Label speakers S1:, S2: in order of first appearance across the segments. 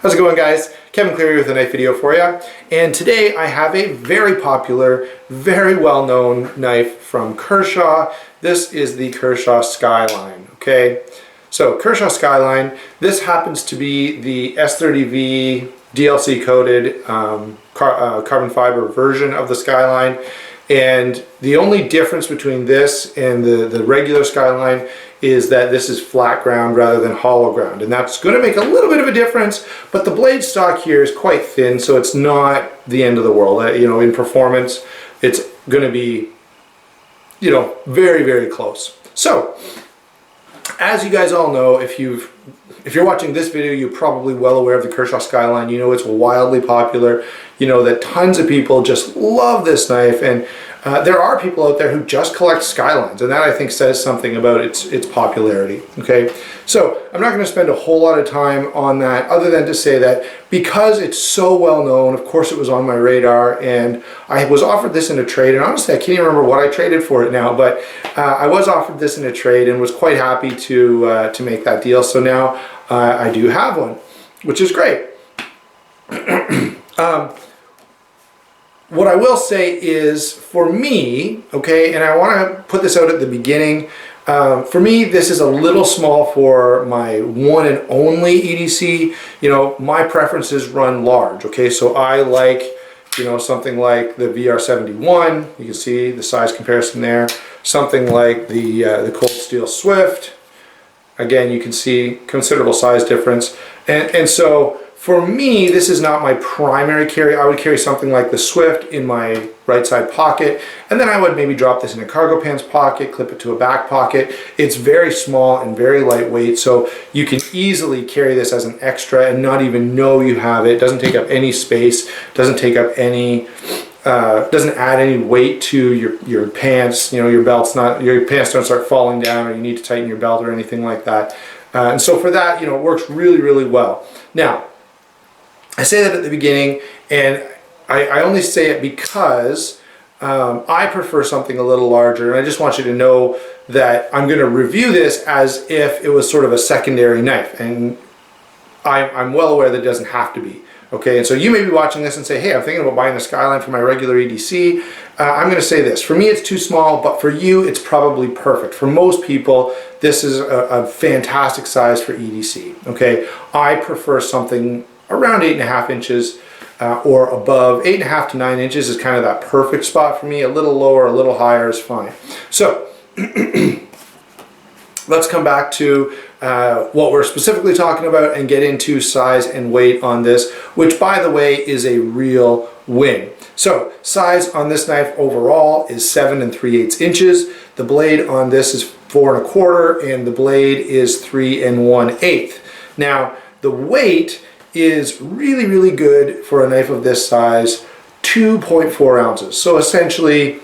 S1: How's it going, guys? Kevin Cleary with a knife video for you. And today I have a very popular, very well-known knife from Kershaw. This is the Kershaw Skyline, okay? So Kershaw Skyline, this happens to be the S30V DLC coated carbon fiber version of the Skyline. And the only difference between this and the regular Skyline is that this is flat ground rather than hollow ground. And that's going to make a little bit of a difference, but the blade stock here is quite thin, so it's not the end of the world. In performance, it's going to be, very, very close. So, as you guys all know, if you're watching this video, you're probably well aware of the Kershaw Skyline. You know it's wildly popular. You know that tons of people just love this knife, and there are people out there who just collect Skylines, and that I think says something about its popularity. Okay, so I'm not going to spend a whole lot of time on that, other than to say that because it's so well known, of course it was on my radar, and I was offered this in a trade, and honestly I can't even remember what I traded for it now, but I was offered this in a trade and was quite happy to make that deal. So now I do have one, which is great. What I will say is, for me, okay, and I want to put this out at the beginning, for me this is a little small for my one and only EDC. My preferences run large, okay, so I like, something like the VR71, you can see the size comparison there, something like the Cold Steel Swift, again you can see considerable size difference, and so for me, this is not my primary carry. I would carry something like the Swift in my right side pocket, and then I would maybe drop this in a cargo pants pocket, clip it to a back pocket. It's very small and very lightweight, so you can easily carry this as an extra and not even know you have it. It doesn't take up any space, doesn't take up any, doesn't add any weight to your pants. Your pants don't start falling down, or you need to tighten your belt or anything like that. And so for that, it works really, really well. Now, I say that at the beginning, and I only say it because I prefer something a little larger, and I just want you to know that I'm going to review this as if it was sort of a secondary knife, and I'm well aware that it doesn't have to be. Okay, and so you may be watching this and say, hey, I'm thinking about buying a Skyline for my regular EDC. I'm going to say this. For me, it's too small, but for you, it's probably perfect. For most people, this is a fantastic size for EDC. Okay, I prefer something around 8.5 inches or above. 8.5 to 9 inches is kind of that perfect spot for me. A little lower, a little higher is fine. So let's come back to what we're specifically talking about and get into size and weight on this, which, by the way, is a real win. So size on this knife overall is 7 3/8 inches. The blade on this is 4 1/4, and the blade is 3 1/8. Now the weight is really, really good for a knife of this size, 2.4 ounces. So essentially,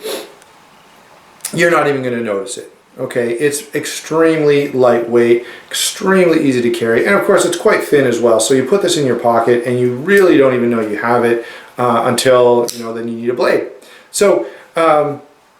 S1: you're not even going to notice it. Okay, it's extremely lightweight, extremely easy to carry, and of course it's quite thin as well. So you put this in your pocket and you really don't even know you have it until then you need a blade. So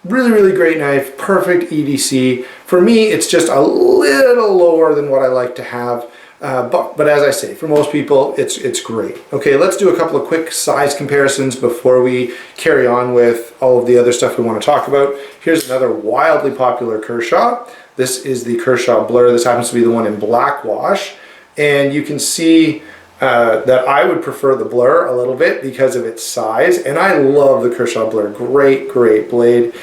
S1: really, really great knife, perfect EDC. For me, it's just a little lower than what I like to have. But as I say, for most people, it's great. Okay, let's do a couple of quick size comparisons before we carry on with all of the other stuff we want to talk about. Here's another wildly popular Kershaw. This is the Kershaw Blur. This happens to be the one in black wash. And you can see that I would prefer the Blur a little bit because of its size. And I love the Kershaw Blur. Great, great blade.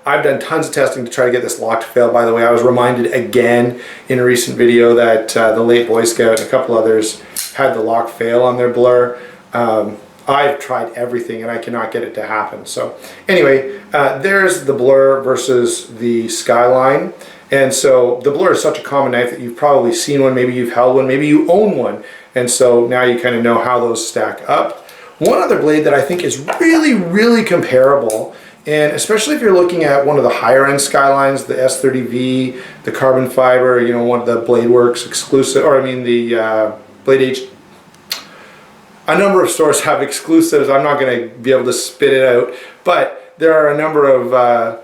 S1: I've done tons of testing to try to get this lock to fail. By the way, I was reminded again in a recent video that the late Boy Scout and a couple others had the lock fail on their Blur. I've tried everything and I cannot get it to happen. So anyway, there's the Blur versus the Skyline. And so the Blur is such a common knife that you've probably seen one, maybe you've held one, maybe you own one. And so now you kind of know how those stack up. One other blade that I think is really, really comparable, and especially if you're looking at one of the higher end Skylines, the S30V, the carbon fiber, one of the Blade Works exclusive, or I mean the Blade H. A number of stores have exclusives. I'm not going to be able to spit it out, but there are a number of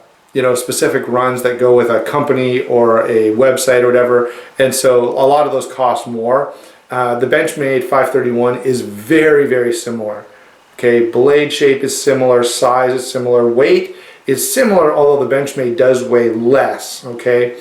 S1: specific runs that go with a company or a website or whatever, and so a lot of those cost more. The Benchmade 531 is very, very similar. Okay, blade shape is similar, size is similar, weight is similar, although the Benchmade does weigh less. Okay,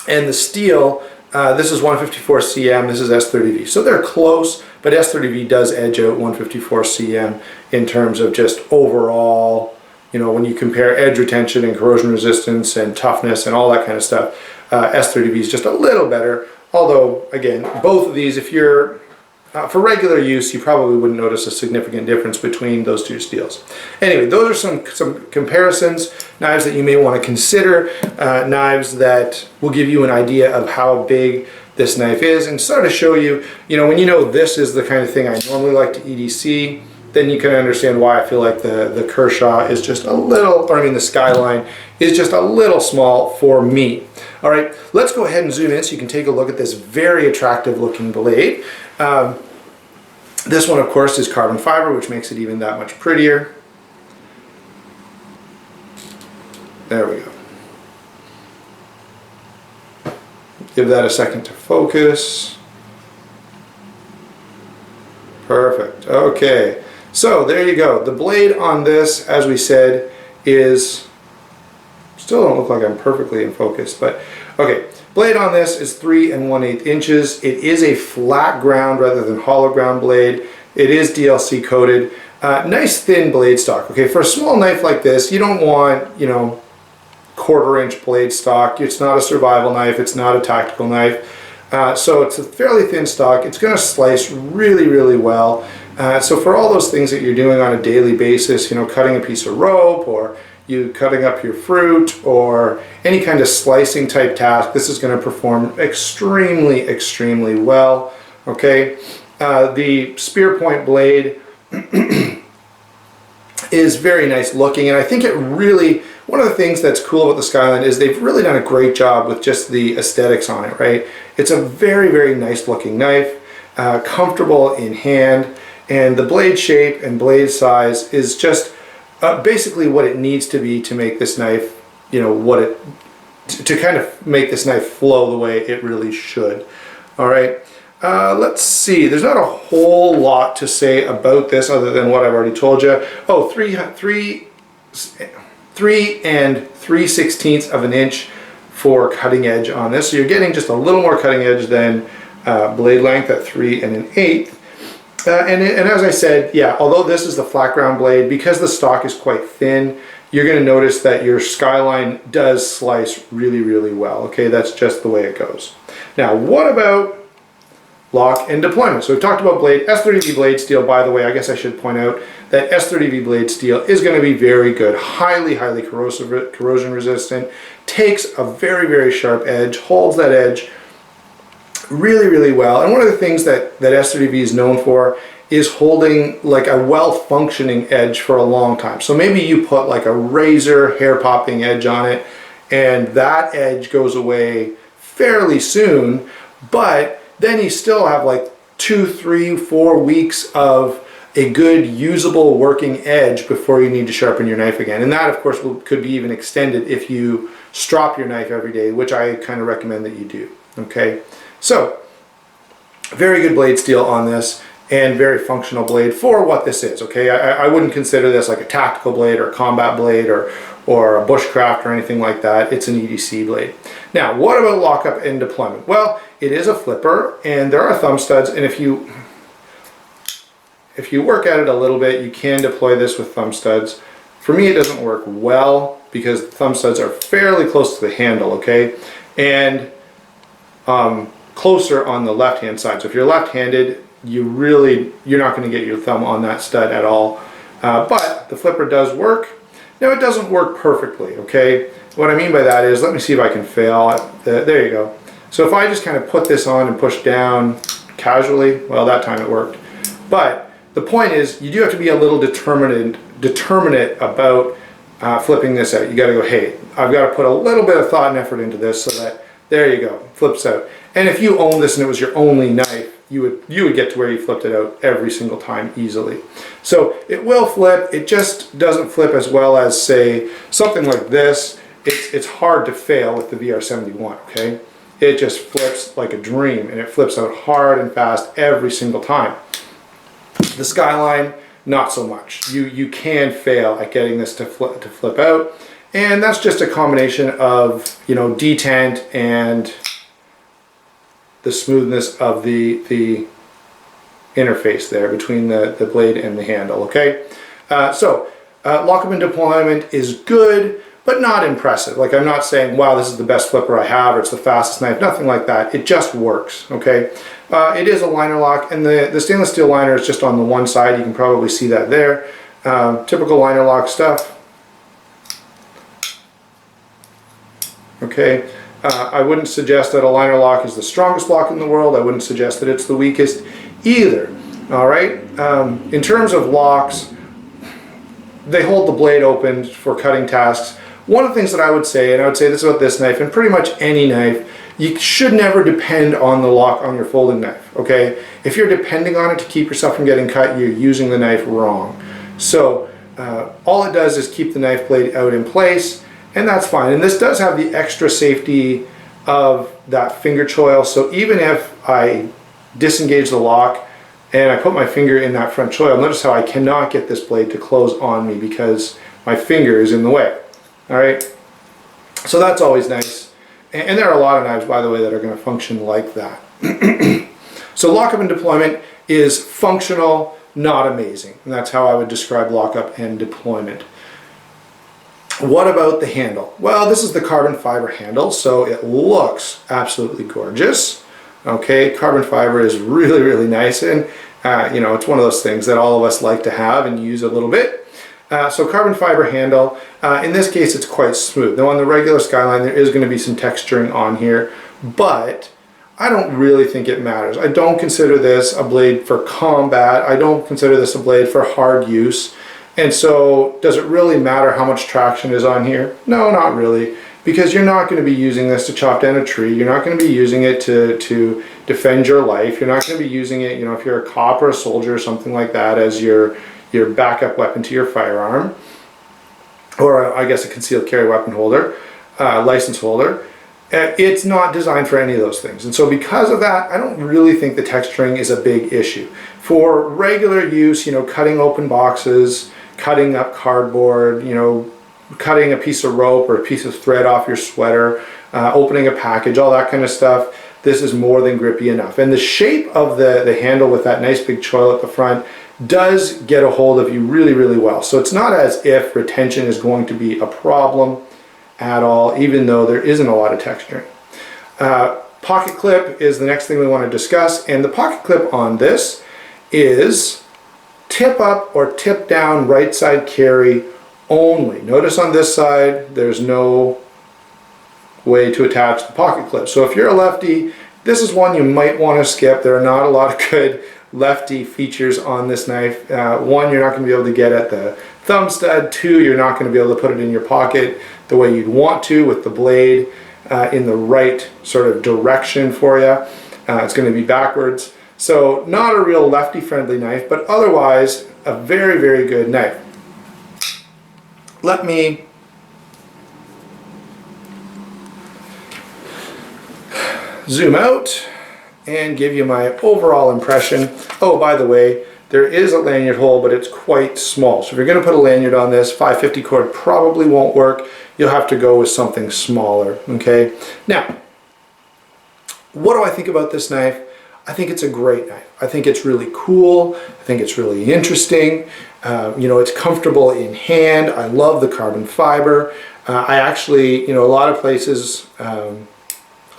S1: and the steel, this is 154 cm, this is S30V, so they're close, but S30V does edge out 154 cm in terms of just overall, when you compare edge retention and corrosion resistance and toughness and all that kind of stuff. S30V is just a little better, although again, both of these, if you're for regular use, you probably wouldn't notice a significant difference between those two steels. Anyway, those are some comparisons, knives that you may want to consider, knives that will give you an idea of how big this knife is, and sort of show you, when this is the kind of thing I normally like to EDC, then you can understand why I feel like the Kershaw is just a little, the Skyline is just a little small for me. All right, let's go ahead and zoom in so you can take a look at this very attractive looking blade. This one, of course, is carbon fiber, which makes it even that much prettier. There we go. Give that a second to focus. Perfect. Okay. So there you go. The blade on this, as we said, is, still don't look like I'm perfectly in focus, but okay. Blade on this is 3 1/8 inches. It is a flat ground rather than hollow ground blade. It is DLC coated. Nice thin blade stock. Okay, for a small knife like this, you don't want, 1/4 inch blade stock. It's not a survival knife. It's not a tactical knife. So it's a fairly thin stock. It's going to slice really, really well. So for all those things that you're doing on a daily basis, cutting a piece of rope, or you cutting up your fruit, or any kind of slicing type task, this is going to perform extremely, extremely well. Okay, the spear point blade is very nice looking, and I think it really, one of the things that's cool about the Skyline is they've really done a great job with just the aesthetics on it, right? It's a very, very nice looking knife, comfortable in hand, and the blade shape and blade size is just basically what it needs to be to make this knife, to kind of make this knife flow the way it really should. All right, let's see. There's not a whole lot to say about this other than what I've already told you. Oh, 3 3/16 of an inch for cutting edge on this. So you're getting just a little more cutting edge than blade length at 3 1/8. And as I said, yeah, although this is the flat ground blade, because the stock is quite thin, you're going to notice that your Skyline does slice really, really well. Okay, that's just the way it goes. Now, what about lock and deployment? So we talked about blade, S30V blade steel. By the way, I guess I should point out that S30V blade steel is going to be very good, highly, highly corrosion resistant, takes a very, very sharp edge, holds that edge really, really well. And one of the things that S30V is known for is holding like a well-functioning edge for a long time. So maybe you put like a razor hair-popping edge on it, and that edge goes away fairly soon, but then you still have like 2, 3, 4 weeks of a good usable working edge before you need to sharpen your knife again. And that, of course, could be even extended if you strop your knife every day, which I kind of recommend that you do. Okay, so very good blade steel on this, and very functional blade for what this is. Okay, I wouldn't consider this like a tactical blade or a combat blade or a bushcraft or anything like that. It's an EDC blade. Now, what about lockup and deployment? Well, it is a flipper, and there are thumb studs, and if you work at it a little bit, you can deploy this with thumb studs. For me, it doesn't work well because the thumb studs are fairly close to the handle, okay, and closer on the left-hand side. So if you're left-handed, you're not going to get your thumb on that stud at all. But the flipper does work. Now, it doesn't work perfectly, okay? What I mean by that is, let me see if I can fail. There you go. So if I just kind of put this on and push down casually, well, that time it worked. But the point is, you do have to be a little determinate about flipping this out. You got to go, hey, I've got to put a little bit of thought and effort into this so that, there you go, flips out. And if you own this and it was your only knife, you would get to where you flipped it out every single time easily. So it will flip, it just doesn't flip as well as, say, something like this. It's hard to fail with the VR71, okay? It just flips like a dream, and it flips out hard and fast every single time. The Skyline, not so much. You can fail at getting this to flip out, and that's just a combination of, you know, detent and the smoothness of the interface there between the blade and the handle, okay? Lockup and Deployment is good, but not impressive. Like, I'm not saying, wow, this is the best flipper I have, or it's the fastest knife, nothing like that. It just works, okay? It is a liner lock, and the stainless steel liner is just on the one side. You can probably see that there. Typical liner lock stuff. Okay, I wouldn't suggest that a liner lock is the strongest lock in the world. I wouldn't suggest that it's the weakest either, all right? In terms of locks, they hold the blade open for cutting tasks. One of the things that I would say, and I would say this about this knife, and pretty much any knife, you should never depend on the lock on your folding knife, okay? If you're depending on it to keep yourself from getting cut, you're using the knife wrong. So all it does is keep the knife blade out in place, and that's fine. And this does have the extra safety of that finger choil, so even if I disengage the lock and I put my finger in that front choil, notice how I cannot get this blade to close on me because my finger is in the way. All right, so that's always nice. And there are a lot of knives, by the way, that are going to function like that. So Lockup and Deployment is functional, not amazing. And that's how I would describe Lockup and Deployment. What about the handle? Well, this is the carbon fiber handle, so it looks absolutely gorgeous. Okay, carbon fiber is really, really nice, and you know, it's one of those things that all of us like to have and use a little bit. So carbon fiber handle, in this case it's quite smooth. Now on the regular Skyline there is going to be some texturing on here, but I don't really think it matters. I don't consider this a blade for combat. I don't consider this a blade for hard use. And so does it really matter how much traction is on here? No, not really, because you're not going to be using this to chop down a tree. You're not going to be using it to defend your life. You're not going to be using it, you know, if you're a cop or a soldier or something like that, as your backup weapon to your firearm, or I guess a concealed carry weapon holder, license holder. It's not designed for any of those things. And so because of that, I don't really think the texturing is a big issue. For regular use, you know, cutting open boxes, cutting up cardboard, you know, cutting a piece of rope or a piece of thread off your sweater, opening a package, all that kind of stuff, this is more than grippy enough. And the shape of the handle with that nice big choil at the front does get a hold of you really, really well. So it's not as if retention is going to be a problem at all, even though there isn't a lot of texturing. Pocket clip is the next thing we want to discuss, and the pocket clip on this is tip up or tip down right side carry only. Notice on this side there's no way to attach the pocket clip. So if you're a lefty, this is one you might want to skip. There are not a lot of good lefty features on this knife. One, you're not going to be able to get at the thumb stud. Two, you're not going to be able to put it in your pocket the way you'd want to with the blade in the right sort of direction for you. It's going to be backwards. So not a real lefty friendly knife, but otherwise a very, very good knife. Let me zoom out and give you my overall impression. Oh, by the way, there is a lanyard hole, but it's quite small. So if you're going to put a lanyard on this, 550 cord probably won't work. You'll have to go with something smaller, okay? Now, what do I think about this knife? I think it's a great knife. I think it's really cool. I think it's really interesting. You know, it's comfortable in hand. I love the carbon fiber. I actually, you know, a lot of places, a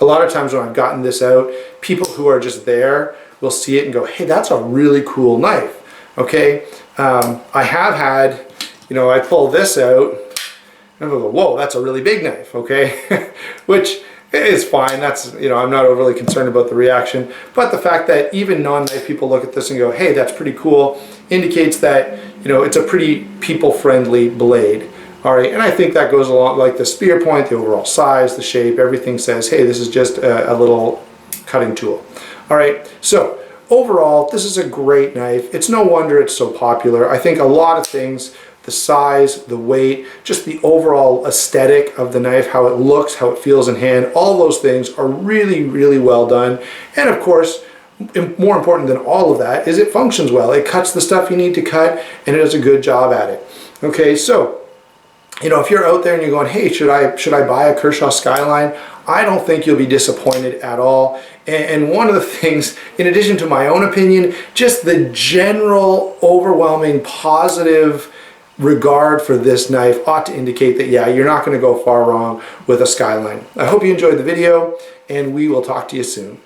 S1: lot of times when I've gotten this out, people who are just there will see it and go, hey, that's a really cool knife, okay? I have had, you know, I pull this out and I go, whoa, that's a really big knife, okay? Which is fine. That's, you know, I'm not overly concerned about the reaction, but the fact that even non-knife people look at this and go, hey, that's pretty cool, indicates that, you know, it's a pretty people-friendly blade. All right, and I think that goes along, like the spear point, the overall size, the shape, everything says, hey, this is just a little cutting tool. All right, so overall, this is a great knife. It's no wonder it's so popular. I think a lot of things, the size, the weight, just the overall aesthetic of the knife, how it looks, how it feels in hand, all those things are really, really well done. And of course, more important than all of that is it functions well. It cuts the stuff you need to cut, and it does a good job at it. Okay, so, you know, if you're out there and you're going, hey, should I buy a Kershaw Skyline? I don't think you'll be disappointed at all. And one of the things, in addition to my own opinion, just the general overwhelming positive regard for this knife ought to indicate that, yeah, you're not going to go far wrong with a Skyline. I hope you enjoyed the video, and we will talk to you soon.